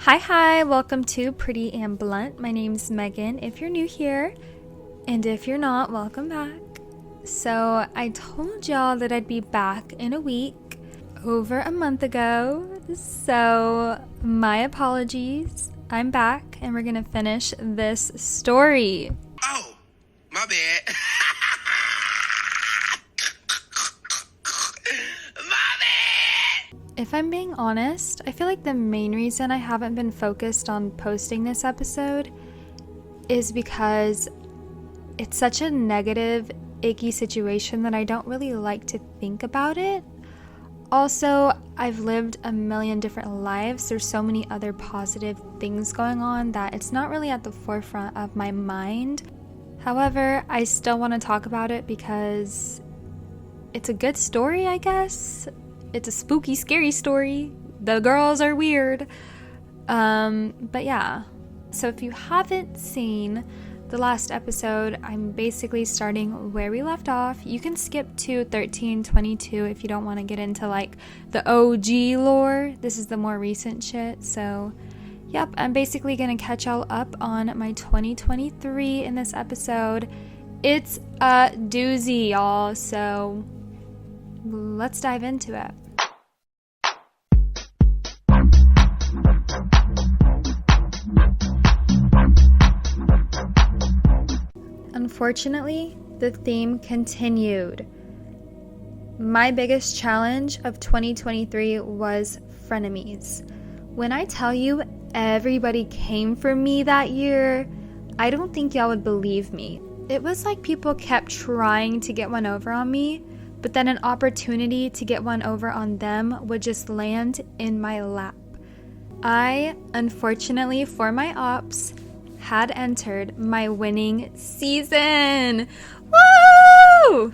Hi, welcome to Pretty and Blunt. My name's Megan if you're new here, and if you're not, welcome back. So I told y'all that I'd be back in a week, over a month ago, so my apologies. I'm back and we're gonna finish this story. Oh, my bad. If I'm being honest, I feel like the main reason I haven't been focused on posting this episode is because it's such a negative, icky situation that I don't really like to think about it. Also, I've lived a million different lives. There's so many other positive things going on that it's not really at the forefront of my mind. However, I still want to talk about it because it's a good story, I guess. It's a spooky, scary story. The girls are weird. But yeah. So if you haven't seen the last episode, I'm basically starting where we left off. You can skip to 1322 if you don't want to get into like the OG lore. This is the more recent shit. So yep, I'm basically going to catch y'all up on my 2023 in this episode. It's a doozy, y'all. So let's dive into it. Unfortunately, the theme continued. My biggest challenge of 2023 was frenemies. When I tell you everybody came for me that year, I don't think y'all would believe me. It was like people kept trying to get one over on me, but then an opportunity to get one over on them would just land in my lap. I, unfortunately for my ops, had entered my winning season. Woo!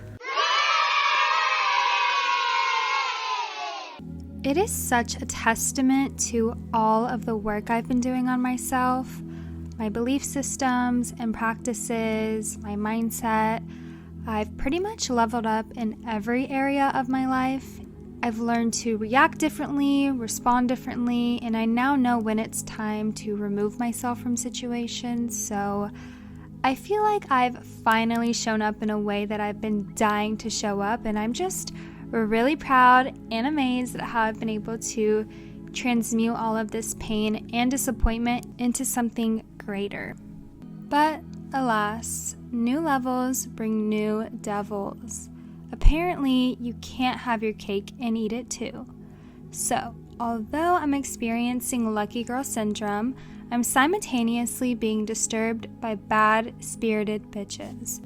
It is such a testament to all of the work I've been doing on myself, my belief systems and practices, my mindset. I've pretty much leveled up in every area of my life. I've learned to react differently, respond differently, and I now know when it's time to remove myself from situations. So I feel like I've finally shown up in a way that I've been dying to show up, and I'm just really proud and amazed at how I've been able to transmute all of this pain and disappointment into something greater. But alas, new levels bring new devils. Apparently, you can't have your cake and eat it too. So, although I'm experiencing lucky girl syndrome, I'm simultaneously being disturbed by bad-spirited bitches.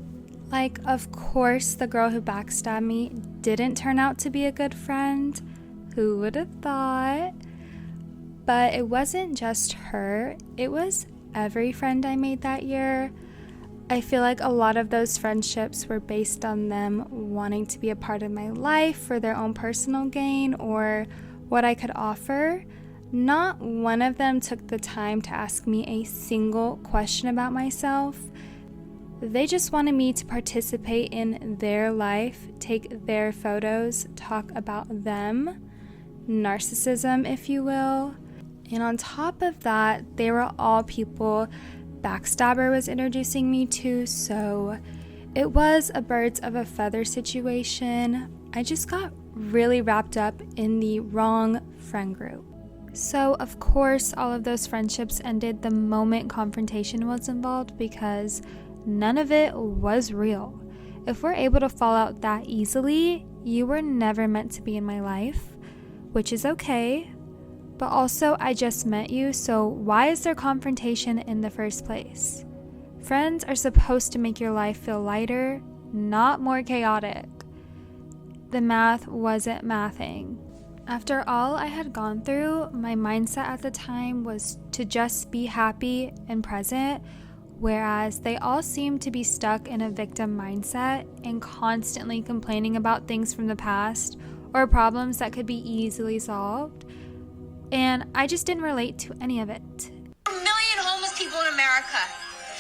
Like, of course, the girl who backstabbed me didn't turn out to be a good friend. Who would have thought? But it wasn't just her, it was every friend I made that year. I feel like a lot of those friendships were based on them wanting to be a part of my life for their own personal gain or what I could offer. Not one of them took the time to ask me a single question about myself. They just wanted me to participate in their life, take their photos, talk about them. Narcissism, if you will. And on top of that, they were all people Backstabber was introducing me to, so it was a birds of a feather situation. I just got really wrapped up in the wrong friend group. So of course all of those friendships ended the moment confrontation was involved because none of it was real. If we're able to fall out that easily, you were never meant to be in my life, which is okay. But also, I just met you, so why is there confrontation in the first place? Friends are supposed to make your life feel lighter, not more chaotic. The math wasn't mathing. After all I had gone through, my mindset at the time was to just be happy and present, whereas they all seemed to be stuck in a victim mindset and constantly complaining about things from the past or problems that could be easily solved. And I just didn't relate to any of it. A million homeless people in America.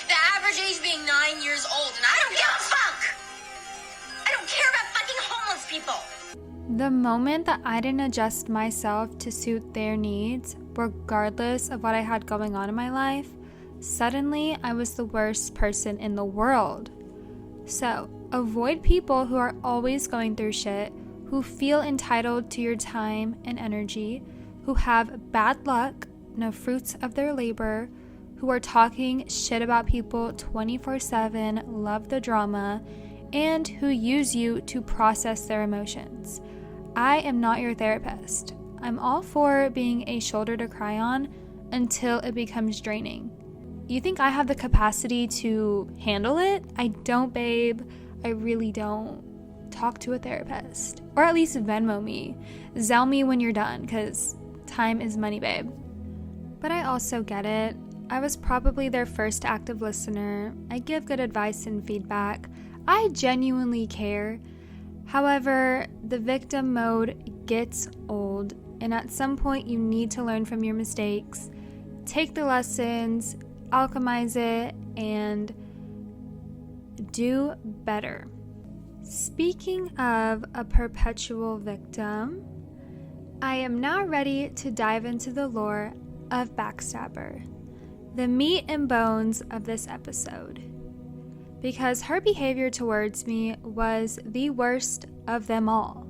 The average age being 9 years old, and I don't give a fuck! I don't care about fucking homeless people! The moment that I didn't adjust myself to suit their needs, regardless of what I had going on in my life, suddenly I was the worst person in the world. So, avoid people who are always going through shit, who feel entitled to your time and energy, who have bad luck, no fruits of their labor, who are talking shit about people 24/7, love the drama, and who use you to process their emotions. I am not your therapist. I'm all for being a shoulder to cry on until it becomes draining. You think I have the capacity to handle it? I don't, babe. I really don't. Talk to a therapist. Or at least Venmo me. Zelle me when you're done, because time is money, babe. But I also get it. I was probably their first active listener. I give good advice and feedback. I genuinely care. However, the victim mode gets old, and at some point you need to learn from your mistakes, take the lessons, alchemize it, and do better. Speaking of a perpetual victim, I am now ready to dive into the lore of Backstabber, the meat and bones of this episode, because her behavior towards me was the worst of them all.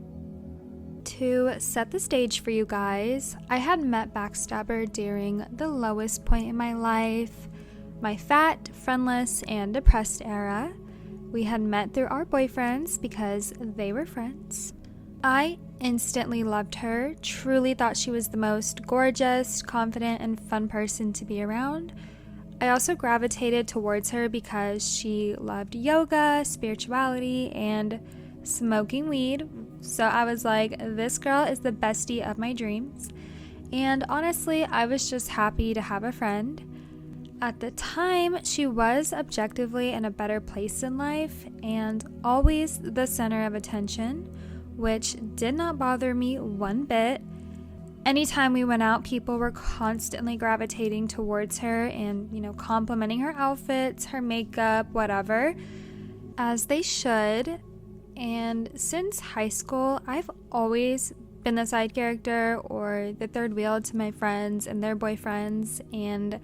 To set the stage for you guys, I had met Backstabber during the lowest point in my life, my fat, friendless, and depressed era. We had met through our boyfriends because they were friends. I instantly loved her, truly thought she was the most gorgeous, confident, and fun person to be around. I also gravitated towards her because she loved yoga, spirituality, and smoking weed. So I was like, this girl is the bestie of my dreams. And honestly, I was just happy to have a friend. At the time, she was objectively in a better place in life and always the center of attention, which did not bother me one bit. Anytime we went out, people were constantly gravitating towards her and, complimenting her outfits, her makeup, whatever, as they should. And since high school, I've always been the side character or the third wheel to my friends and their boyfriends, and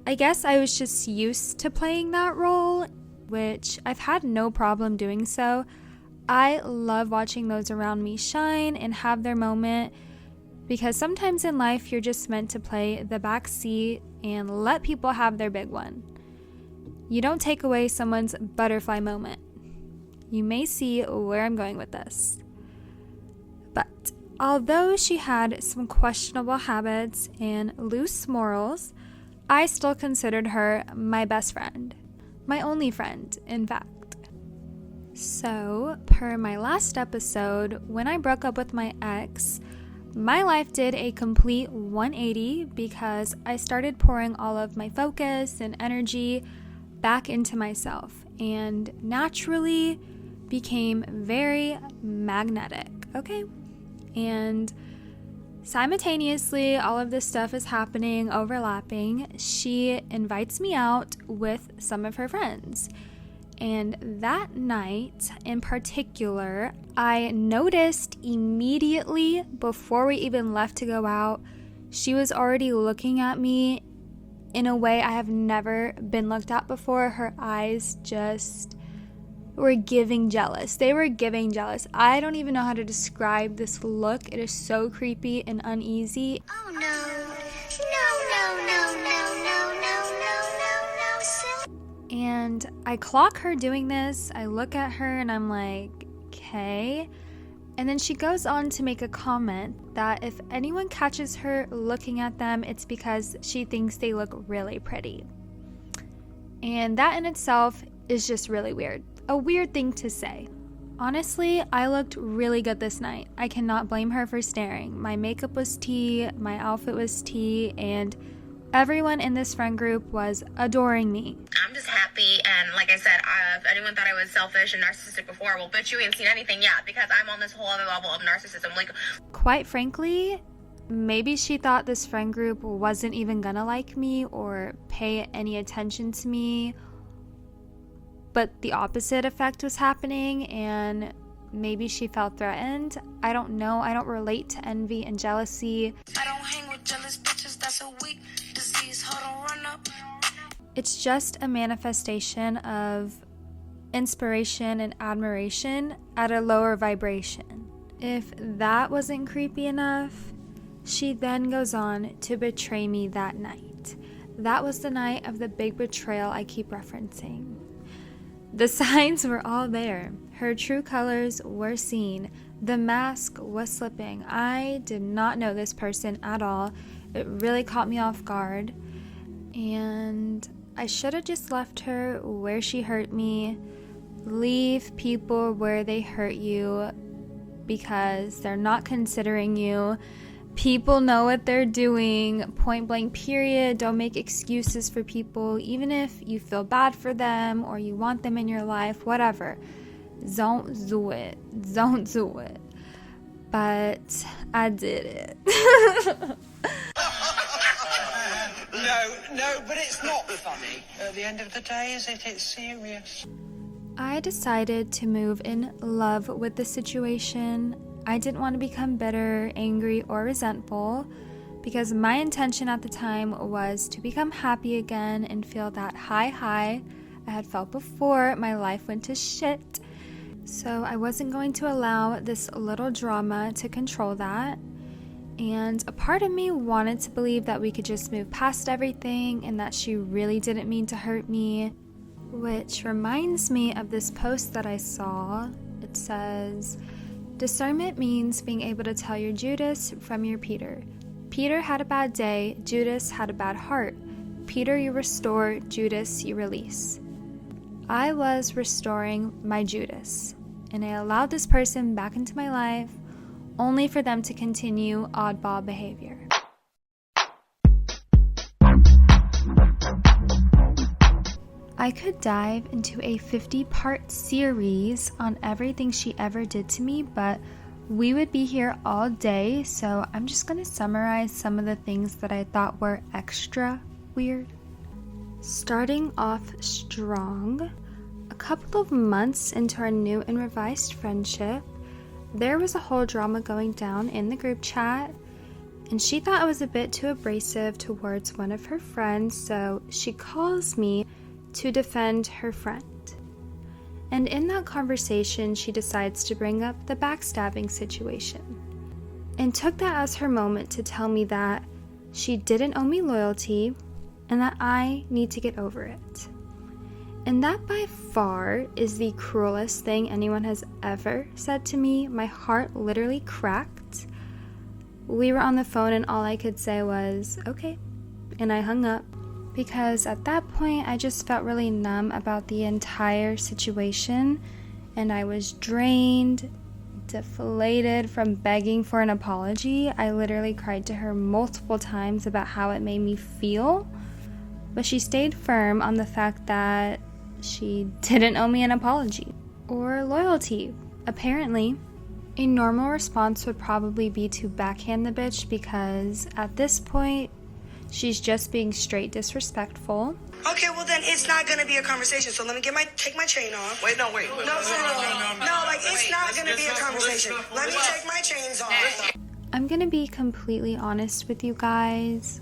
I guess I was just used to playing that role, which I've had no problem doing so. I love watching those around me shine and have their moment, because sometimes in life you're just meant to play the back seat and let people have their big one. You don't take away someone's butterfly moment. You may see where I'm going with this. But although she had some questionable habits and loose morals, I still considered her my best friend. My only friend, in fact. So, per my last episode, when I broke up with my ex, my life did a complete 180 because I started pouring all of my focus and energy back into myself and naturally became very magnetic, okay? And simultaneously, all of this stuff is happening, overlapping. She invites me out with some of her friends. And that night in particular, I noticed immediately before we even left to go out, she was already looking at me in a way I have never been looked at before. Her eyes just were giving jealous. They were giving jealous. I don't even know how to describe this look. It is so creepy and uneasy. Oh no. No. And I clock her doing this. I look at her and I'm like, okay. And then she goes on to make a comment that if anyone catches her looking at them, it's because she thinks they look really pretty. And that in itself is just really weird. A weird thing to say. Honestly, I looked really good this night. I cannot blame her for staring. My makeup was tea, my outfit was tea, and everyone in this friend group was adoring me. I'm just happy, and like I said, if anyone thought I was selfish and narcissistic before, well, bitch, you ain't seen anything yet, because I'm on this whole other level of narcissism. Like, quite frankly, maybe she thought this friend group wasn't even gonna like me or pay any attention to me, but the opposite effect was happening, and maybe she felt threatened. I don't know. I don't relate to envy and jealousy. I don't hang with jealous bitches. That's a weak disease. Hold on, run up. It's just a manifestation of inspiration and admiration at a lower vibration. If that wasn't creepy enough, she then goes on to betray me that night. That was the night of the big betrayal I keep referencing. The signs were all there. Her true colors were seen. The mask was slipping. I did not know this person at all. It really caught me off guard. And I should have just left her where she hurt me. Leave people where they hurt you because they're not considering you. People know what they're doing, point blank period. Don't make excuses for people, even if you feel bad for them or you want them in your life, whatever. Don't do it. Don't do it. But I did it. No, but it's not funny. At the end of the day, is it? It's serious. I decided to move in love with the situation. I didn't want to become bitter, angry, or resentful because my intention at the time was to become happy again and feel that high I had felt before my life went to shit. So I wasn't going to allow this little drama to control that. And a part of me wanted to believe that we could just move past everything and that she really didn't mean to hurt me. Which reminds me of this post that I saw. It says, discernment means being able to tell your Judas from your Peter. Peter had a bad day, Judas had a bad heart. Peter you restore, Judas you release. I was restoring my Judas, and I allowed this person back into my life only for them to continue oddball behavior. I could dive into a 50-part series on everything she ever did to me, but we would be here all day, so I'm just going to summarize some of the things that I thought were extra weird. Starting off strong, a couple of months into our new and revised friendship, there was a whole drama going down in the group chat, and she thought I was a bit too abrasive towards one of her friends, so she calls me to defend her friend. And in that conversation, she decides to bring up the backstabbing situation and took that as her moment to tell me that she didn't owe me loyalty and that I need to get over it. And that by far is the cruelest thing anyone has ever said to me. My heart literally cracked. We were on the phone and all I could say was, okay, and I hung up. Because at that point, I just felt really numb about the entire situation, and I was drained, deflated from begging for an apology. I literally cried to her multiple times about how it made me feel, but she stayed firm on the fact that she didn't owe me an apology or loyalty. Apparently, a normal response would probably be to backhand the bitch because at this point, she's just being straight disrespectful. Okay, well then it's not gonna be a conversation. So let me take my chain off. Wait. No, like it's not gonna be a conversation. Let me take my chains off. I'm gonna be completely honest with you guys.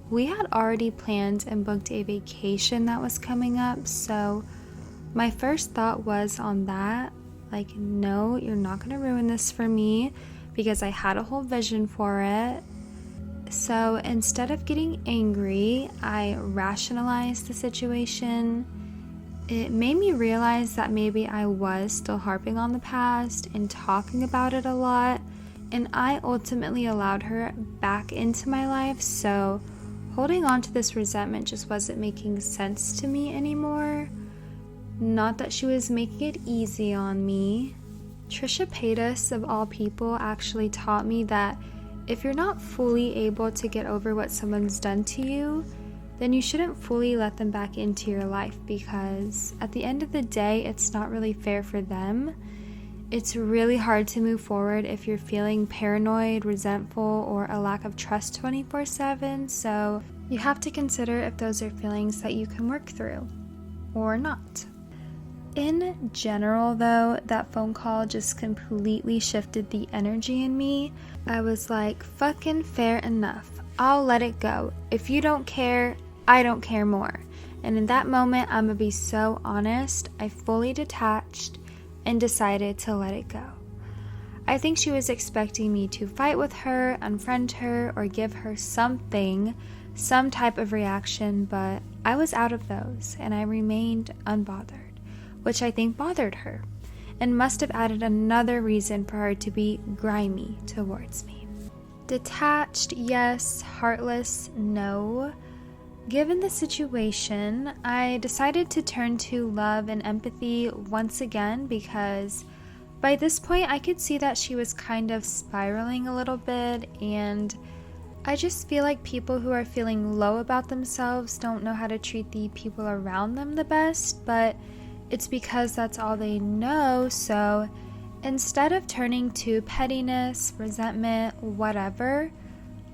We had already planned and booked a vacation that was coming up, so my first thought was on that. Like, no, you're not gonna ruin this for me because I had a whole vision for it. So instead of getting angry, I rationalized the situation. It made me realize that maybe I was still harping on the past and talking about it a lot, and I ultimately allowed her back into my life, so holding on to this resentment just wasn't making sense to me anymore. Not that she was making it easy on me. Trisha Paytas, of all people, actually taught me that if you're not fully able to get over what someone's done to you, then you shouldn't fully let them back into your life because at the end of the day, it's not really fair for them. It's really hard to move forward if you're feeling paranoid, resentful, or a lack of trust 24/7, so you have to consider if those are feelings that you can work through or not. In general, though, that phone call just completely shifted the energy in me. I was like, fucking fair enough. I'll let it go. If you don't care, I don't care more. And in that moment, I'm gonna be so honest, I fully detached and decided to let it go. I think she was expecting me to fight with her, unfriend her, or give her something, some type of reaction, but I was out of those and I remained unbothered, which I think bothered her and must have added another reason for her to be grimy towards me. Detached, yes. Heartless, no. Given the situation, I decided to turn to love and empathy once again because by this point I could see that she was kind of spiraling a little bit, and I just feel like people who are feeling low about themselves don't know how to treat the people around them the best, but it's because that's all they know. So instead of turning to pettiness, resentment, whatever,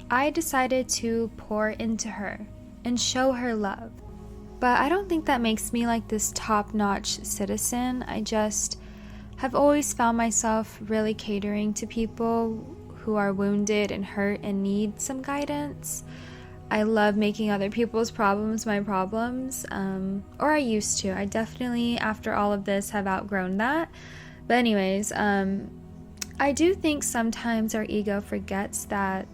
I decided to pour into her and show her love. But I don't think that makes me like this top-notch citizen. I just have always found myself really catering to people who are wounded and hurt and need some guidance. I love making other people's problems my problems, or I used to. I definitely, after all of this, have outgrown that. But anyways, I do think sometimes our ego forgets that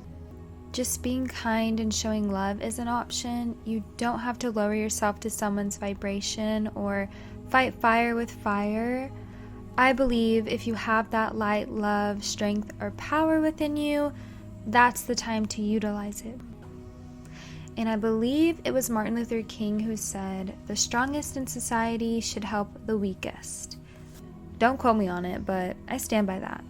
just being kind and showing love is an option. You don't have to lower yourself to someone's vibration or fight fire with fire. I believe if you have that light, love, strength, or power within you, that's the time to utilize it. And I believe it was Martin Luther King who said, "The strongest in society should help the weakest." Don't quote me on it, but I stand by that.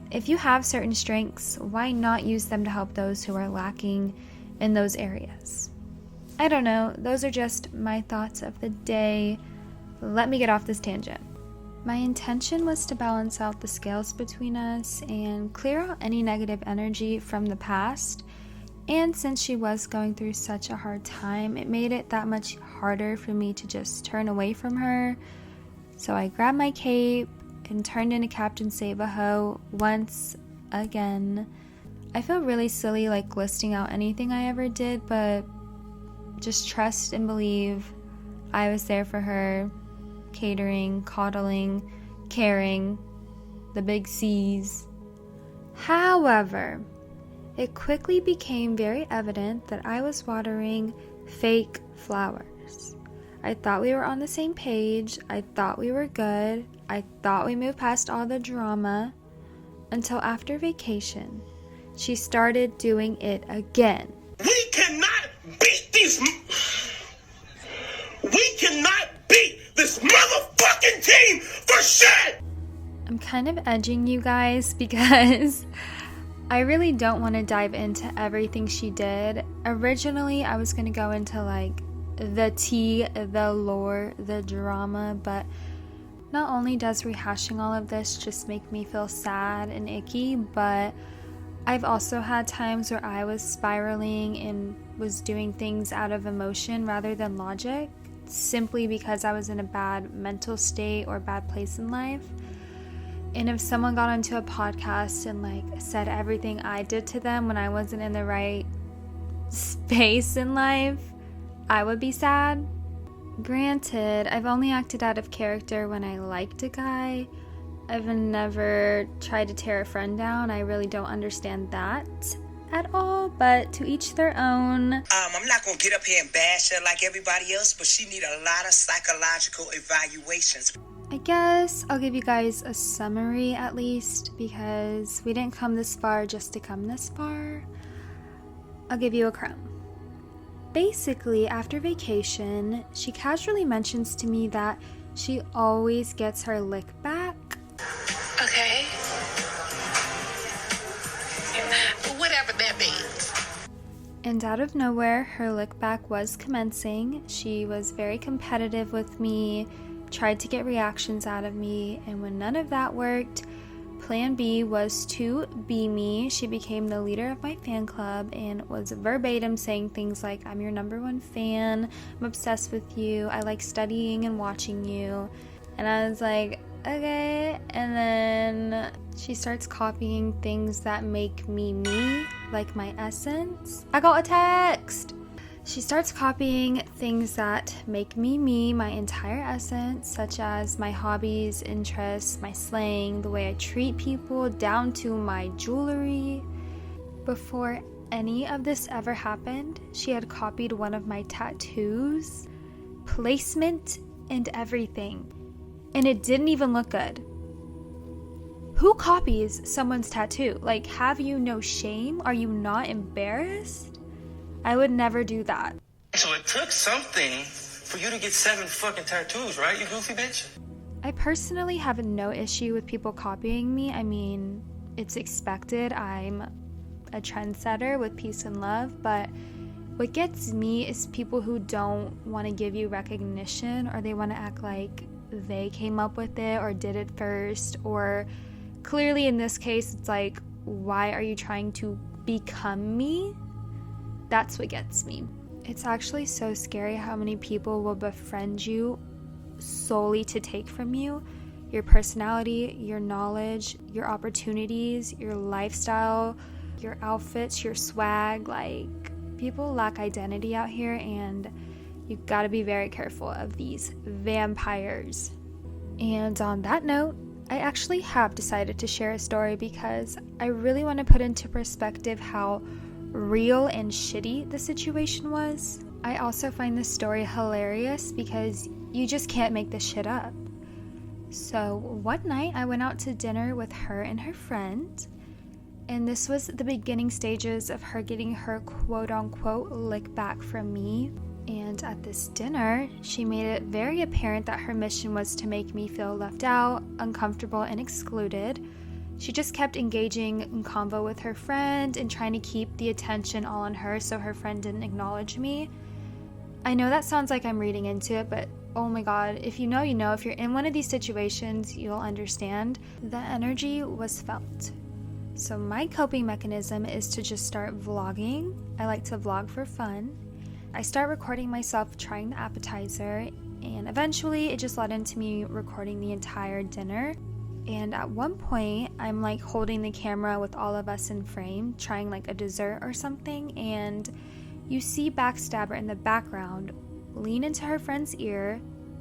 If you have certain strengths, why not use them to help those who are lacking in those areas? I don't know, those are just my thoughts of the day. Let me get off this tangent. My intention was to balance out the scales between us and clear out any negative energy from the past. And since she was going through such a hard time, it made it that much harder for me to just turn away from her. So I grabbed my cape and turned into Captain Save-A-Ho once again. I feel really silly like listing out anything I ever did, but just trust and believe I was there for her, catering, coddling, caring, the big C's. However, it quickly became very evident that I was watering fake flowers. I thought we were on the same page. I thought we were good. I thought we moved past all the drama until after vacation, she started doing it again. We cannot beat these. We cannot beat this motherfucking team for shit! I'm kind of edging you guys because I really don't want to dive into everything she did. Originally, I was going to go into like the tea, the lore, the drama, but not only does rehashing all of this just make me feel sad and icky, but I've also had times where I was spiraling and was doing things out of emotion rather than logic, simply because I was in a bad mental state or bad place in life. And if someone got onto a podcast and like said everything I did to them when I wasn't in the right space in life, I would be sad. Granted, I've only acted out of character when I liked a guy. I've never tried to tear a friend down. I really don't understand that at all, but to each their own. I'm not gonna get up here and bash her like everybody else, but she need a lot of psychological evaluations. I guess I'll give you guys a summary at least, because we didn't come this far just to come this far. I'll give you a crumb. Basically, after vacation, she casually mentions to me that she always gets her lick back. Okay. Whatever that means. And out of nowhere, her lick back was commencing. She was very competitive with me, tried to get reactions out of me, and when none of that worked, plan B was to be me. She became the leader of my fan club and was verbatim saying things like, "I'm your number one fan, I'm obsessed with you, I like studying and watching you." And I was like, okay. And then she starts copying things that make me me, like my essence. I got a text. She starts copying things that make me me, my entire essence, such as my hobbies, interests, my slang, the way I treat people, down to my jewelry. Before any of this ever happened, she had copied one of my tattoos, placement, and everything. And it didn't even look good. Who copies someone's tattoo? Like, have you no shame? Are you not embarrassed? I would never do that. So it took something for you to get 7 fucking tattoos, right, you goofy bitch? I personally have no issue with people copying me. I mean, it's expected. I'm a trendsetter with peace and love, but what gets me is people who don't want to give you recognition, or they want to act like they came up with it or did it first, or clearly in this case, it's like, why are you trying to become me? That's what gets me. It's actually so scary how many people will befriend you solely to take from you your personality, your knowledge, your opportunities, your lifestyle, your outfits, your swag. Like, people lack identity out here, and you gotta be very careful of these vampires. And on that note, I actually have decided to share a story because I really want to put into perspective how real and shitty the situation was. I also find this story hilarious because you just can't make this shit up. So one night I went out to dinner with her and her friend, and this was the beginning stages of her getting her quote-unquote lick back from me. And at this dinner, she made it very apparent that her mission was to make me feel left out, uncomfortable, and excluded. She just kept engaging in convo with her friend and trying to keep the attention all on her so her friend didn't acknowledge me. I know that sounds like I'm reading into it, but oh my god, if you know, you know. If you're in one of these situations, you'll understand. The energy was felt. So my coping mechanism is to just start vlogging. I like to vlog for fun. I start recording myself trying the appetizer, and eventually it just led into me recording the entire dinner. And at one point, I'm like holding the camera with all of us in frame, trying like a dessert or something, and you see Backstabber in the background lean into her friend's ear,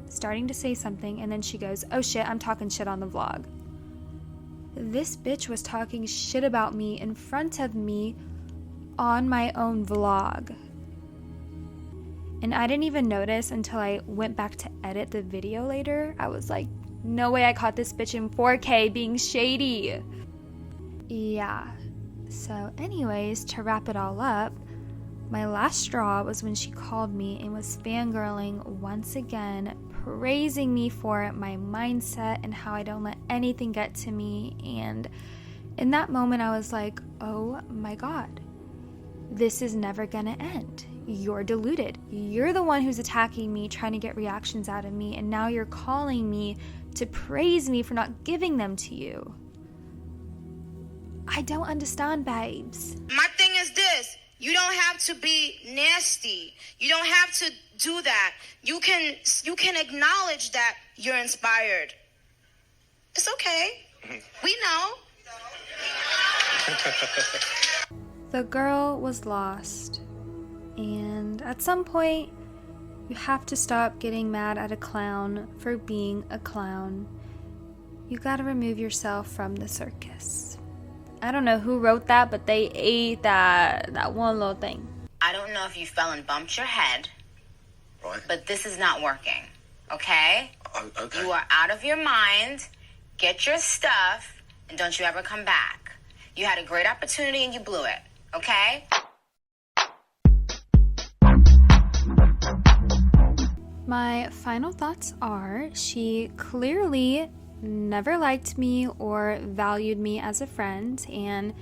starting to say something, and then she goes, "Oh shit, I'm talking shit on the vlog." This bitch was talking shit about me in front of me on my own vlog. And I didn't even notice until I went back to edit the video later. I was like, no way I caught this bitch in 4K being shady. Yeah. So anyways, to wrap it all up, my last straw was when she called me and was fangirling once again, praising me for my mindset and how I don't let anything get to me. And in that moment, I was like, oh my god, this is never gonna end. You're deluded. You're the one who's attacking me, trying to get reactions out of me, and now you're calling me to praise me for not giving them to you. I don't understand, babes. My thing is this. You don't have to be nasty. You don't have to do that. You can acknowledge that you're inspired. It's okay. We know. The girl was lost. And at some point, you have to stop getting mad at a clown for being a clown. You gotta remove yourself from the circus. I don't know who wrote that, but they ate that one little thing. I don't know if you fell and bumped your head, Right. but this is not working, okay? Okay. You are out of your mind. Get your stuff, and don't you ever come back. You had a great opportunity, and you blew it, okay? My final thoughts are, she clearly never liked me or valued me as a friend, and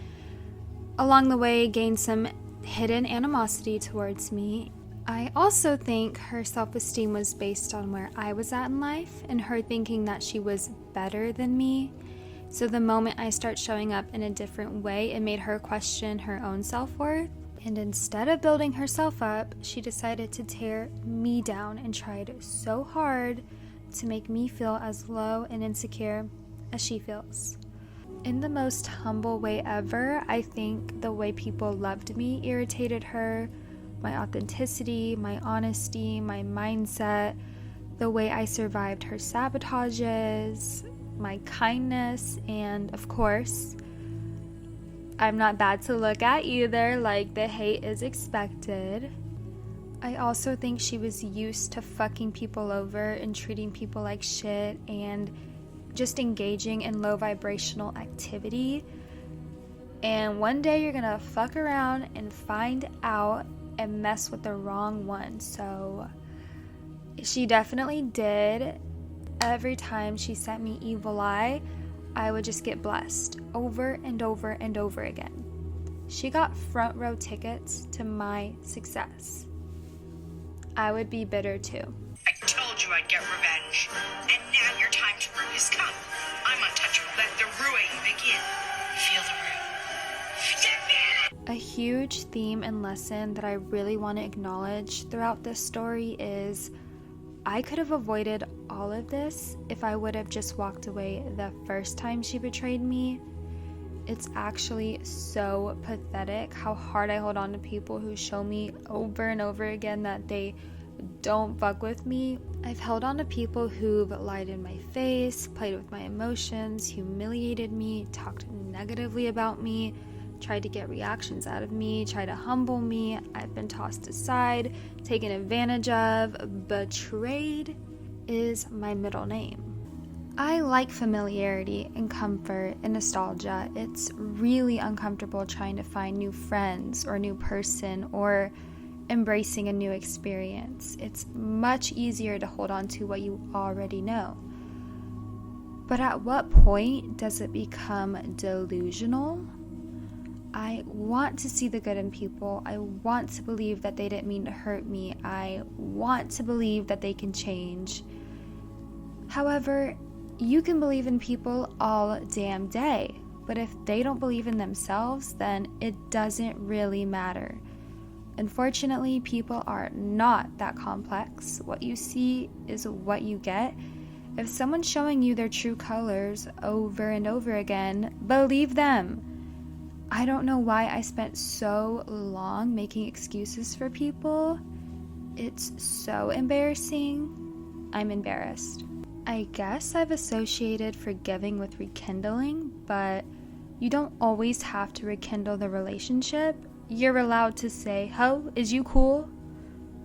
along the way gained some hidden animosity towards me. I also think her self-esteem was based on where I was at in life and her thinking that she was better than me. So the moment I start showing up in a different way, it made her question her own self-worth. And instead of building herself up, she decided to tear me down and tried so hard to make me feel as low and insecure as she feels. In the most humble way ever, I think the way people loved me irritated her. My authenticity, my honesty, my mindset, the way I survived her sabotages, my kindness, and of course, I'm not bad to look at either, like the hate is expected. I also think she was used to fucking people over and treating people like shit and just engaging in low vibrational activity. And one day you're gonna fuck around and find out and mess with the wrong one. So she definitely did. Every time she sent me evil eye, I would just get blessed over and over and over again. She got front row tickets to my success. I would be bitter too. I told you I'd get revenge. And now your time to rue has come. I'm untouchable. Let the ruing begin. Feel the rue. A huge theme and lesson that I really want to acknowledge throughout this story is I could have avoided all of this if I would have just walked away the first time she betrayed me. It's actually so pathetic how hard I hold on to people who show me over and over again that they don't fuck with me. I've held on to people who've lied in my face, played with my emotions, humiliated me, talked negatively about me, tried to get reactions out of me, tried to humble me. I've been tossed aside, taken advantage of. Betrayed is my middle name. I like familiarity and comfort and nostalgia. It's really uncomfortable trying to find new friends or a new person or embracing a new experience. It's much easier to hold on to what you already know. But at what point does it become delusional? I want to see the good in people. I want to believe that they didn't mean to hurt me. I want to believe that they can change. However, you can believe in people all damn day, but if they don't believe in themselves, then it doesn't really matter. Unfortunately, people are not that complex. What you see is what you get. If someone's showing you their true colors over and over again, believe them. I don't know why I spent so long making excuses for people. It's so embarrassing. I'm embarrassed. I guess I've associated forgiving with rekindling, but you don't always have to rekindle the relationship. You're allowed to say, "Ho, is you cool?"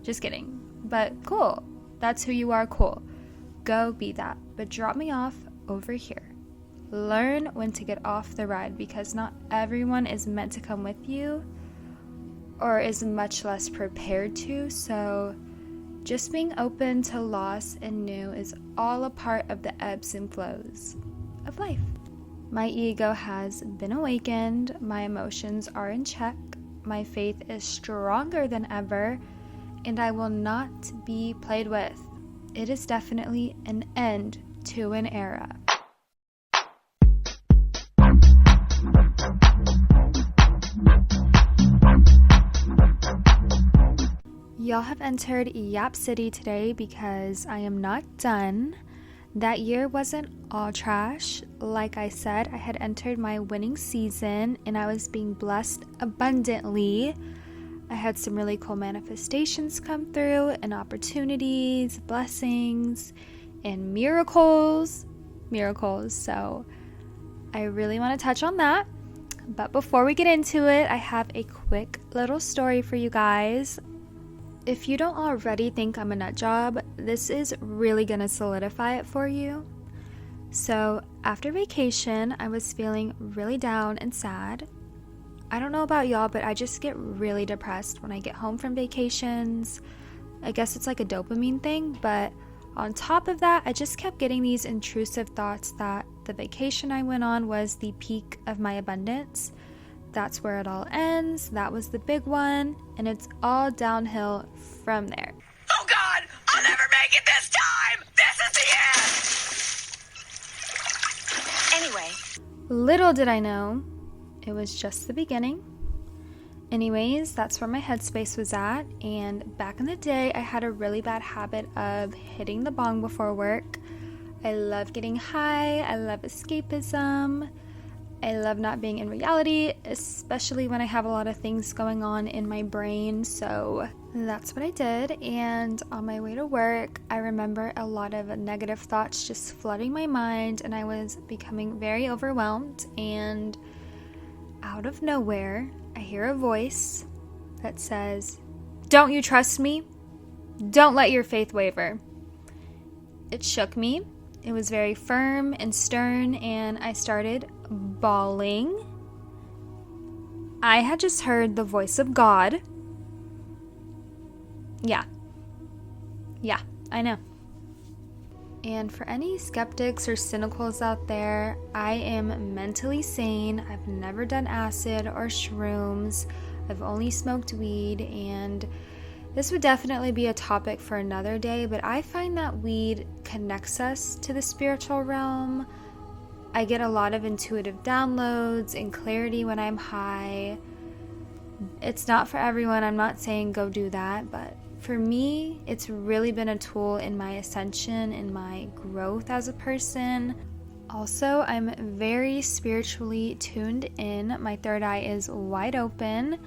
Just kidding. But cool. That's who you are, cool. Go be that. But drop me off over here. Learn when to get off the ride because not everyone is meant to come with you or is much less prepared to. So just being open to loss and new is all a part of the ebbs and flows of life. My ego has been awakened. My emotions are in check. My faith is stronger than ever, and I will not be played with. It is definitely an end to an era. Y'all have entered Yap City today because I am not done. That year wasn't all trash. Like I said, I had entered my winning season and I was being blessed abundantly. I had some really cool manifestations come through and opportunities, blessings, and miracles. So I really want to touch on that. But before we get into it, I have a quick little story for you guys. If you don't already think I'm a nut job, this is really gonna solidify it for you. So after vacation, I was feeling really down and sad. I don't know about y'all, but I just get really depressed when I get home from vacations. I guess it's like a dopamine thing, but on top of that, I just kept getting these intrusive thoughts that the vacation I went on was the peak of my abundance. That's where it all ends. That was the big one, and it's all downhill from there. Oh God, I'll never make it this time! This is the end! Anyway. Little did I know, it was just the beginning. Anyways, that's where my headspace was at, and back in the day, I had a really bad habit of hitting the bong before work. I love getting high, I love escapism. I love not being in reality, especially when I have a lot of things going on in my brain. So that's what I did. And on my way to work, I remember a lot of negative thoughts just flooding my mind, and I was becoming very overwhelmed. And out of nowhere, I hear a voice that says, "Don't you trust me? Don't let your faith waver." It shook me. It was very firm and stern, and I started bawling. I had just heard the voice of God. Yeah, I know. And for any skeptics or cynicals out there, I am mentally sane. I've never done acid or shrooms. I've only smoked weed, and this would definitely be a topic for another day, but I find that weed connects us to the spiritual realm. I get a lot of intuitive downloads and clarity when I'm high. It's not for everyone. I'm not saying go do that, but for me, it's really been a tool in my ascension, in my growth as a person. Also, I'm very spiritually tuned in. My third eye is wide open.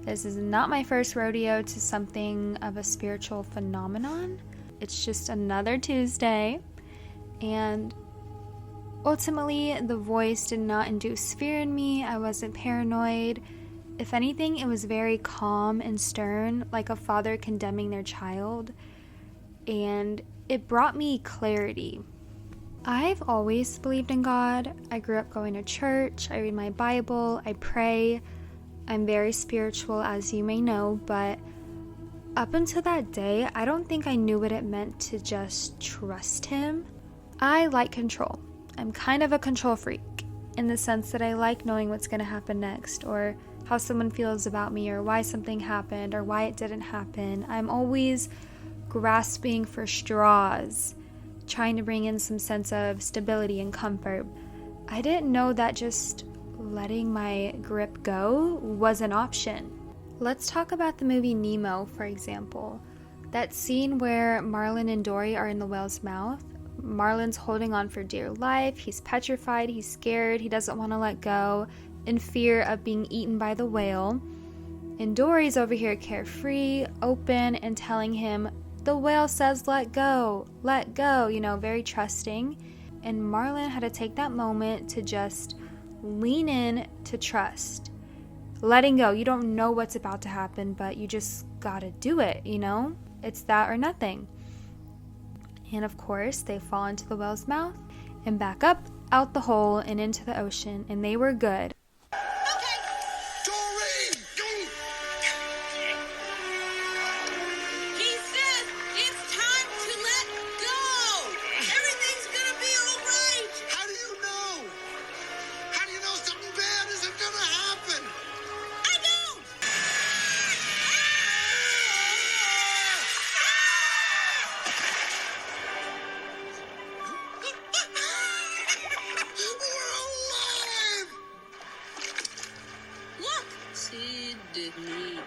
This is not my first rodeo to something of a spiritual phenomenon. It's just another Tuesday. And ultimately, the voice did not induce fear in me. I wasn't paranoid. If anything, it was very calm and stern, like a father condemning their child. And it brought me clarity. I've always believed in God. I grew up going to church. I read my Bible. I pray. I'm very spiritual, as you may know, but up until that day, I don't think I knew what it meant to just trust Him. I like control. I'm kind of a control freak in the sense that I like knowing what's going to happen next, or how someone feels about me, or why something happened, or why it didn't happen. I'm always grasping for straws, trying to bring in some sense of stability and comfort. I didn't know that just letting my grip go was an option. Let's talk about the movie Nemo, for example. That scene where Marlin and Dory are in the whale's mouth. Marlin's holding on for dear life. He's petrified. He's scared. He doesn't want to let go, in fear of being eaten by the whale. And Dory's over here carefree, open, and telling him, "The whale says let go, very trusting." And Marlin had to take that moment to just lean in to trust. Letting go. You don't know what's about to happen, but you just gotta do it, It's that or nothing. And of course, they fall into the whale's mouth and back up out the hole and into the ocean, and they were good.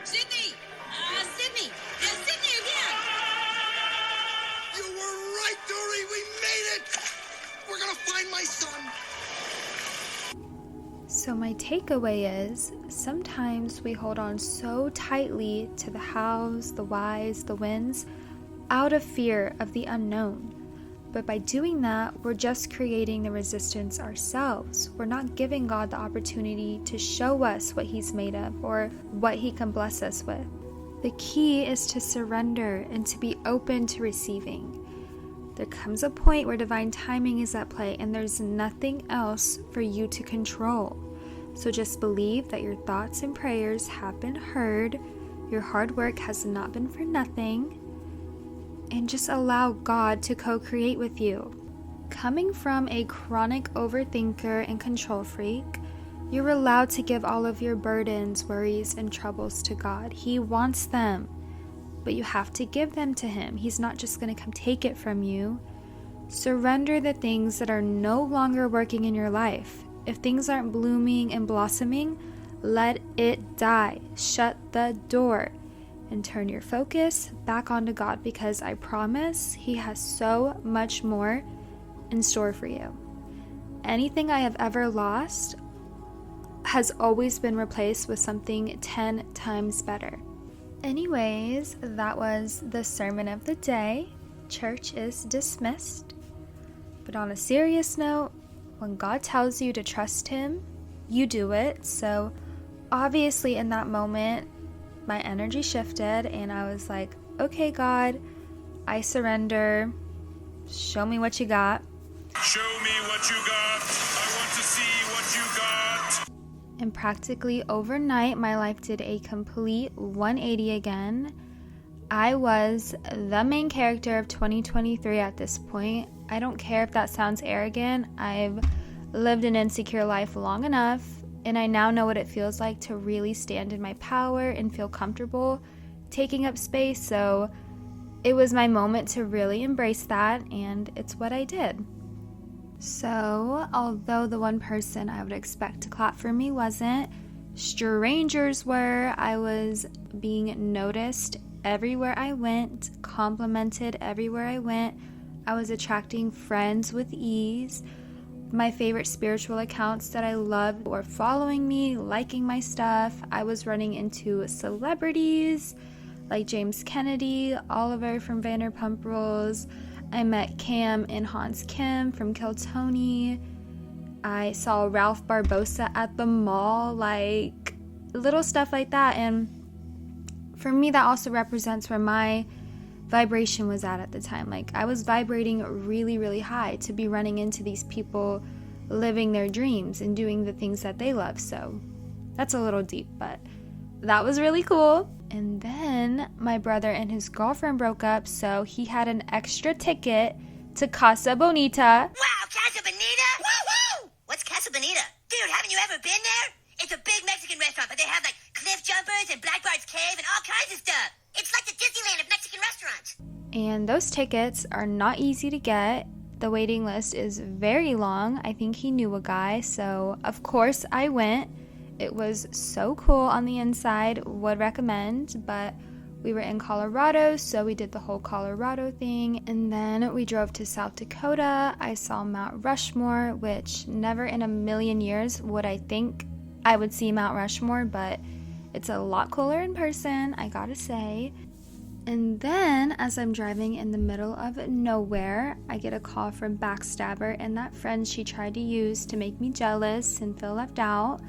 Sydney again! You were right, Dory. We made it. We're gonna find my son. So my takeaway is, sometimes we hold on so tightly to the hows, the whys, the whens, out of fear of the unknown. But by doing that, we're just creating the resistance ourselves. We're not giving God the opportunity to show us what He's made of or what He can bless us with. The key is to surrender and to be open to receiving. There comes a point where divine timing is at play and there's nothing else for you to control. So just believe that your thoughts and prayers have been heard, your hard work has not been for nothing, and just allow God to co-create with you. Coming from a chronic overthinker and control freak, you're allowed to give all of your burdens, worries, and troubles to God. He wants them, but you have to give them to Him. He's not just going to come take it from you. Surrender the things that are no longer working in your life. If things aren't blooming and blossoming, let it die. Shut the door and turn your focus back onto God, because I promise He has so much more in store for you. Anything I have ever lost, has always been replaced with something 10 times better. Anyways, that was the sermon of the day. Church is dismissed. But on a serious note, when God tells you to trust Him, you do it. So obviously in that moment, my energy shifted and I was like, okay, God, I surrender. Show me what you got. Show me what you got. I want to see what you got. And practically overnight, my life did a complete 180 again. I was the main character of 2023 at this point. I don't care if that sounds arrogant. I've lived an insecure life long enough, and I now know what it feels like to really stand in my power and feel comfortable taking up space. So it was my moment to really embrace that, and it's what I did. So, although the one person I would expect to clap for me wasn't, strangers were. I was being noticed everywhere I went, complimented everywhere I went. I was attracting friends with ease. My favorite spiritual accounts that I loved were following me, liking my stuff. I was running into celebrities like James Kennedy, Oliver from Vanderpump Rules. I met Cam and Hans Kim from Kill Tony. I saw Ralph Barbosa at the mall, like little stuff like that. And for me, that also represents where my vibration was at the time. Like I was vibrating really, really high to be running into these people living their dreams and doing the things that they love. So that's a little deep, but that was really cool. And then my brother and his girlfriend broke up, so he had an extra ticket to Casa Bonita. Wow, Casa Bonita? Woo-hoo! What's Casa Bonita? Dude, haven't you ever been there? It's a big Mexican restaurant, but they have like cliff jumpers and Black Bart's Cave and all kinds of stuff. It's like the Disneyland of Mexican restaurants. And those tickets are not easy to get. The waiting list is very long. I think he knew a guy, so of course I went. It was so cool on the inside, would recommend, but we were in Colorado, so we did the whole Colorado thing, and then we drove to South Dakota. I saw Mount Rushmore, which never in a million years would I think I would see Mount Rushmore, but it's a lot cooler in person, I gotta say. And then, as I'm driving in the middle of nowhere, I get a call from Backstabber and that friend she tried to use to make me jealous and feel left out,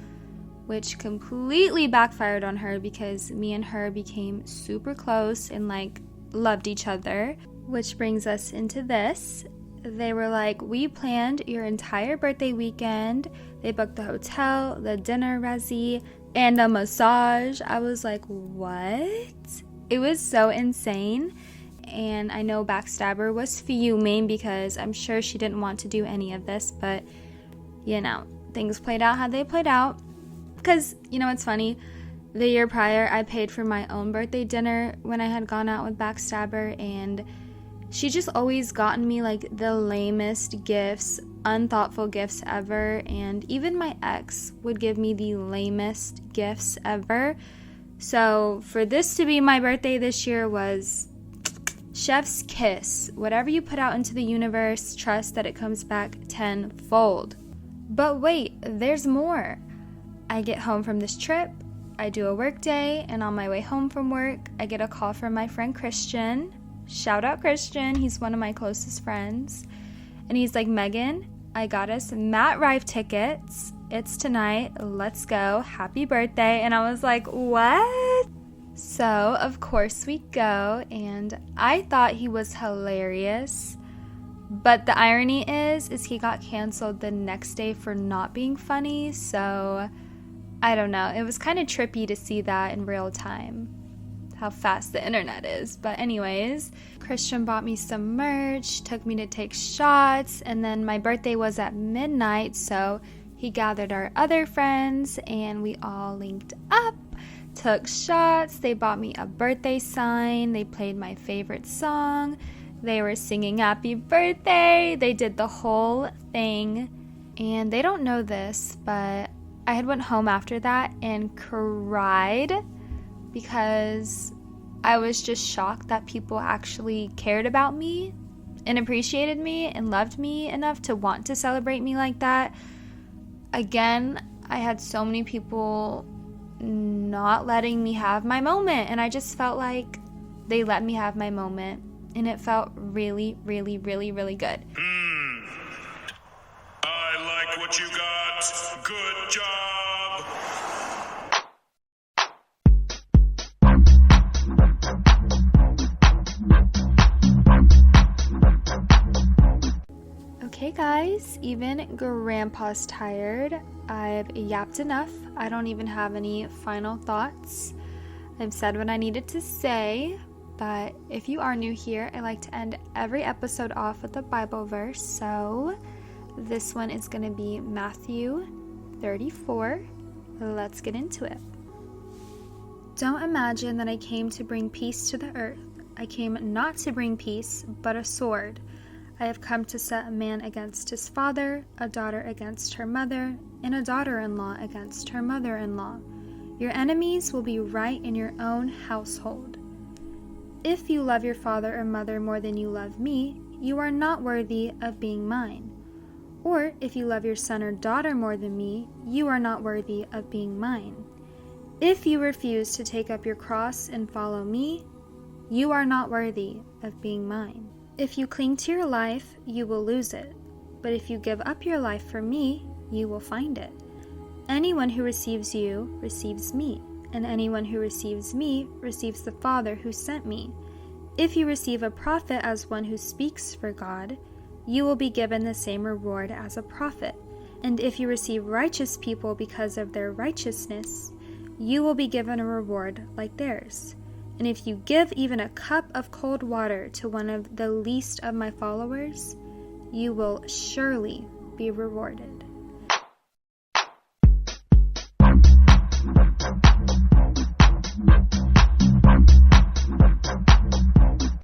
which completely backfired on her because me and her became super close and like loved each other. Which brings us into this. They were like, we planned your entire birthday weekend. They booked the hotel, the dinner resi, and a massage. I was like, what? It was so insane. And I know Backstabber was fuming because I'm sure she didn't want to do any of this, but you know, things played out how they played out. Because, you know, it's funny, the year prior, I paid for my own birthday dinner when I had gone out with Backstabber, and she just always gotten me, like, the lamest gifts, unthoughtful gifts ever, and even my ex would give me the lamest gifts ever. So, for this to be my birthday this year was chef's kiss. Whatever you put out into the universe, trust that it comes back tenfold. But wait, there's more. I get home from this trip, I do a work day, and on my way home from work, I get a call from my friend Christian. Shout out Christian, he's one of my closest friends. And he's like, Megan, I got us Matt Rife tickets. It's tonight, let's go, happy birthday. And I was like, what? So, of course we go, and I thought he was hilarious. But the irony is he got canceled the next day for not being funny, so I don't know. It was kind of trippy to see that in real time, how fast the internet is. But anyways, Christian bought me some merch, took me to take shots, and then my birthday was at midnight, so he gathered our other friends, and we all linked up, took shots. They bought me a birthday sign. They played my favorite song. They were singing happy birthday. They did the whole thing. And they don't know this, but I had went home after that and cried because I was just shocked that people actually cared about me and appreciated me and loved me enough to want to celebrate me like that. Again, I had so many people not letting me have my moment, and I just felt like they let me have my moment, and it felt really, really, really, really good. I like what you got. Good job. Okay guys, even Grandpa's tired. I've yapped enough. I don't even have any final thoughts. I've said what I needed to say, but if you are new here, I like to end every episode off with a Bible verse, so this one is going to be Matthew 34. Let's get into it. Don't imagine that I came to bring peace to the earth. I came not to bring peace, but a sword. I have come to set a man against his father, a daughter against her mother, and a daughter-in-law against her mother-in-law. Your enemies will be right in your own household. If you love your father or mother more than you love me, you are not worthy of being mine. Or if you love your son or daughter more than me, you are not worthy of being mine. If you refuse to take up your cross and follow me, you are not worthy of being mine. If you cling to your life, you will lose it. But if you give up your life for me, you will find it. Anyone who receives you receives me, and anyone who receives me receives the Father who sent me. If you receive a prophet as one who speaks for God, you will be given the same reward as a prophet. And if you receive righteous people because of their righteousness, you will be given a reward like theirs. And if you give even a cup of cold water to one of the least of my followers, you will surely be rewarded.